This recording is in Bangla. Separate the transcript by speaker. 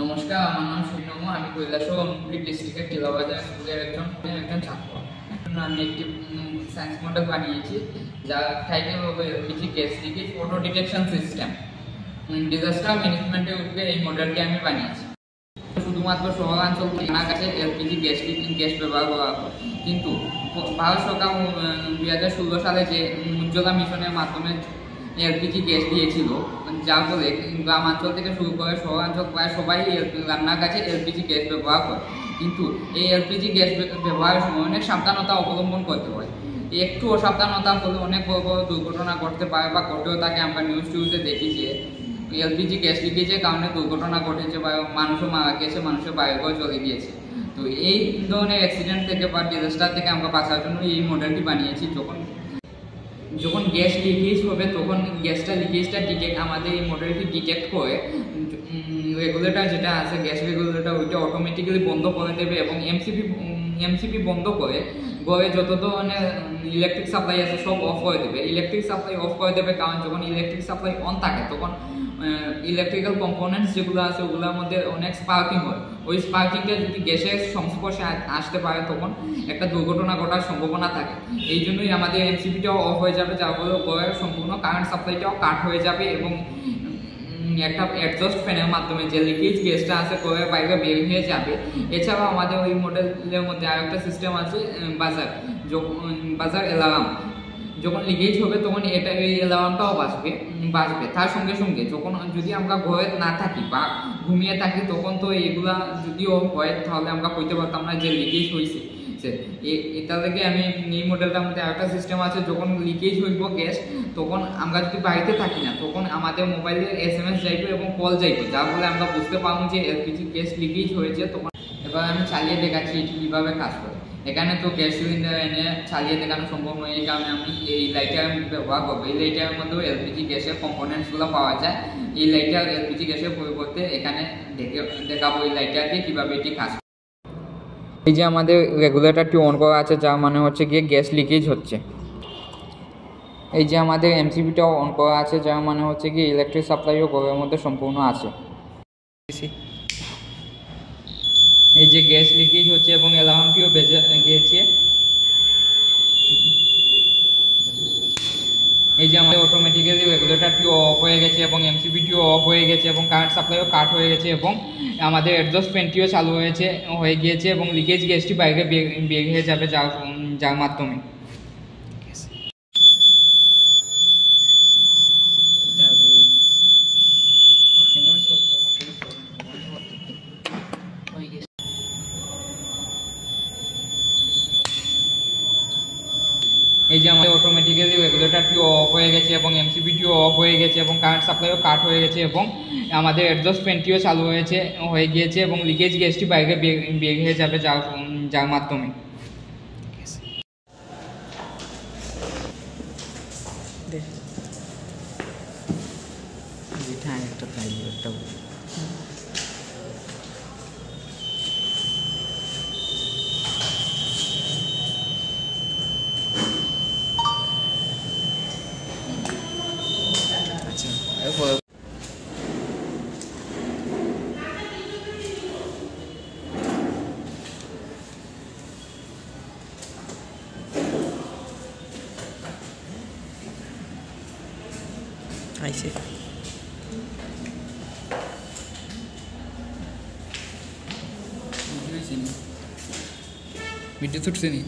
Speaker 1: নমস্কার, আমার নাম সুনম। আমি কৈলাসহর অনুকূল ডিস্ট্রিক্টের টিলাবাজার স্কুলের একজন ছাত্র। আমি একটি সায়েন্স মডেল বানিয়েছি, যার টাইটেল হলো LPG gas leakage auto detection system. Disaster ম্যানেজমেন্টের উপরে এই মডেলটি আমি বানিয়েছি। শুধুমাত্র শহরাঞ্চল জানা গেছে এলপিজি গ্যাস ব্যবহার করা হতো, কিন্তু ভারত সরকার 2016 সালে যে উজ্জ্বলা মিশনের মাধ্যমে এলপিজি গ্যাস দিয়েছিল, যার ফলে গ্রামাঞ্চল থেকে শুরু করে শহরাঞ্চল প্রায় সবাই রান্নার কাছে এলপিজি গ্যাস ব্যবহার করে। কিন্তু এই এলপিজি গ্যাস ব্যবহারের সময় অনেক সাবধানতা অবলম্বন করতে হয়। একটু অসাবধানতা হলে অনেক বড় বড় দুর্ঘটনা ঘটতে পারে বা ঘটেও থাকে। আমরা নিউজে দেখি যে এলপিজি গ্যাস লিকেজের কারণে দুর্ঘটনা ঘটেছে বা মানুষও মারা গেছে, মানুষের বাড়িঘর চলে গিয়েছে। তো এই ধরনের অ্যাক্সিডেন্ট থেকে বা ডিজাস্টার থেকে আমরা বাঁচার জন্য এই মডেলটি বানিয়েছি। যখন গ্যাস লিকেজ হবে তখন লিকেজটা আমাদের এই মডেলটি ডিটেক্ট করে রেগুলেটর যেটা আছে, গ্যাস রেগুলেটর, ওইটা অটোমেটিক্যালি বন্ধ করে দেবে এবং এমসিপি বন্ধ করে ঘরে যত ধরনের ইলেকট্রিক সাপ্লাই আছে সব অফ করে দেবে। ইলেকট্রিক সাপ্লাই অফ করে দেবে কারণ যখন ইলেকট্রিক সাপ্লাই অন থাকে তখন ইলেকট্রিক্যাল কম্পোনেন্টস যেগুলো আছে ওগুলোর মধ্যে অনেক স্পার্কিং হয়। ওই স্পার্কিংটা যদি গ্যাসের সংস্পর্শে আসতে পারে তখন একটা দুর্ঘটনা ঘটার সম্ভাবনা থাকে। এই জন্যই আমাদের এমসিপিটাও অফ হয়ে যাবে, যার ফলে ঘরের সম্পূর্ণ কারেন্ট সাপ্লাইটাও কাট হয়ে যাবে এবং একটা এক্সস্ট ফ্যানের মাধ্যমে যে লিকেজ গ্যাসটা আছে ঘরের বাইরে বের হয়ে যাবে। এছাড়াও আমাদের ওই মডেলের মধ্যে আরেকটা সিস্টেম আছে, বাজার অ্যালার্ম। যখন লিকেজ হবে তখন এই অ্যালার্মটাও বাজবে। তার সঙ্গে সঙ্গে যখন যদি আমরা ঘরে না থাকি বা ঘুমিয়ে থাকি তখন তো এগুলা যদিও হয় তাহলে আমরা কইতে পারতাম না যে লিকেজ হয়েছে। এটা থেকে আমি এই মডেলটার মধ্যে আরেকটা সিস্টেম আছে, যখন লিকেজ হইব গ্যাস তখন আমরা যদি বাড়িতে থাকি না তখন আমাদের মোবাইলে SMS যাইবে এবং কল যাইবে, যার ফলে আমরা বুঝতে পারবো যে এলপিজি গ্যাস লিকেজ হয়েছে। তখন এবার আমি চালিয়ে দেখাচ্ছি এটি কীভাবে কাজ করে। এখানে তো গ্যাস সিলিন্ডার এনে চালিয়ে দেখানো সম্ভব নয়, এই কারণে আমি এই লাইটার ব্যবহার করবো। এই লাইটারের মধ্যেও এলপিজি গ্যাসের কম্পোনেন্টসগুলো পাওয়া যায়। এই লাইটার এলপিজি গ্যাসের পরিবর্তে এখানে দেখাবো এই লাইটার দিয়ে কীভাবে এটি কাজ করে। এই যে আমাদের রেগুলেটরটি অন করা আছে, যার মানে হচ্ছে গিয়ে গ্যাস লিকেজ হচ্ছে। এই যে আমাদের এমসিবিটাও অন করা আছে, যার মানে হচ্ছে গিয়ে ইলেকট্রিক সাপ্লাইও ঘরের মধ্যে সম্পূর্ণ আছে। এই যে গ্যাস লিকেজ হচ্ছে এবং অ্যালার্মটিও বেজে গিয়েছে। এই যে আমাদের অটোমেটিক্যালি রেগুলেটরটিও অফ হয়ে গেছে এবং এমসিবিটিও অফ হয়ে গেছে এবং কারেন্ট সাপ্লাইও কাট হয়ে গেছে এবং আমাদের এক্সস্ট ফ্যানটিও চালু হয়ে গিয়েছে এবং লিকেজ গ্যাসটি বাইরে বের হয়ে যাবে যার মাধ্যমে। এই যে আমাদের অটোমেটিক্যালি রেগুলেটরটিও অফ হয়ে গেছে এবং এমসিবিটিও অফ হয়ে গেছে এবং কারেন্ট সাপ্লাইও কাট হয়ে গেছে এবং আমাদের এক্সস্ট ফ্যানটিও চালু হয়ে গিয়েছে এবং লিকেজ গ্যাসটি বাইরে বের হয়ে যাবে যার মাধ্যমে।
Speaker 2: আইছে
Speaker 1: ভিডিও ছুটছে নি।